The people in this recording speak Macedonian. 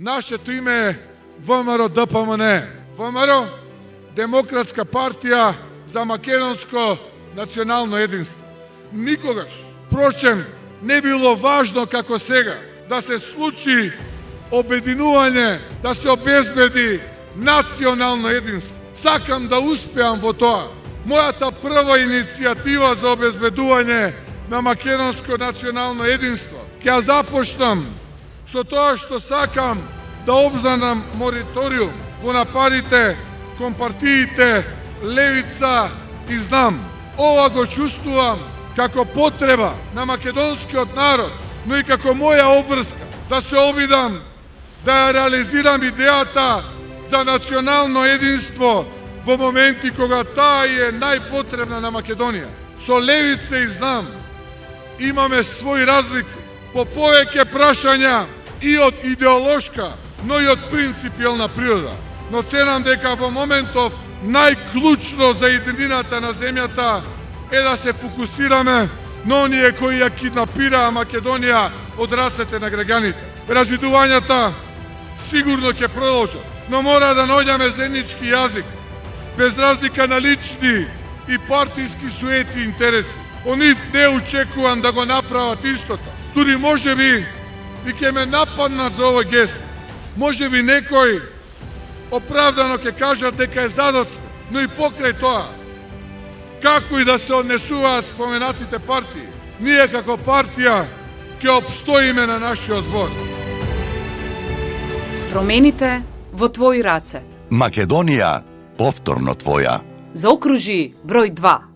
Нашето име е ВМРО ДПМН. ВМРО Демократска партија за македонско национално единство. Никогаш, впрочем, не било важно како сега да се случи обединување, да се обезбеди национално единство. Сакам да успеам во тоа. Мојата прва иницијатива за обезбедување на македонско национално единство ќе ја започнам со тоа што сакам да обзнанам мориториум во нападите кон партиите Левица и Знам. Ова го чувствувам како потреба на македонскиот народ, но и како моја обврска да се обидам да ја реализирам идејата за национално единство во моменти кога таа е најпотребна на Македонија. Со Левица и Знам имаме своји разлики по повеќе прашања и од идеолошка, но и од принципијална природа. Но ценам дека во моментов најклучно за единината на земјата е да се фокусираме на оние кои ја киднапираа Македонија од рацете на граѓаните. Развидувањата сигурно ќе продолжат, но мора да наоѓаме заеднички јазик, без разлика на лични и партиски суети интереси. Од нив не очекувам да го направат истото. Дури можеби и ќе ме нападнат за овој гест. Можеби некој оправдано ќе кажат дека е задоцна, но и покрај тоа, како и да се однесуваат споменатите партии, ние како партија ќе обстоиме на нашиот збор. Промените во твои раце. Македонија повторно твоја. Заокружи број 2.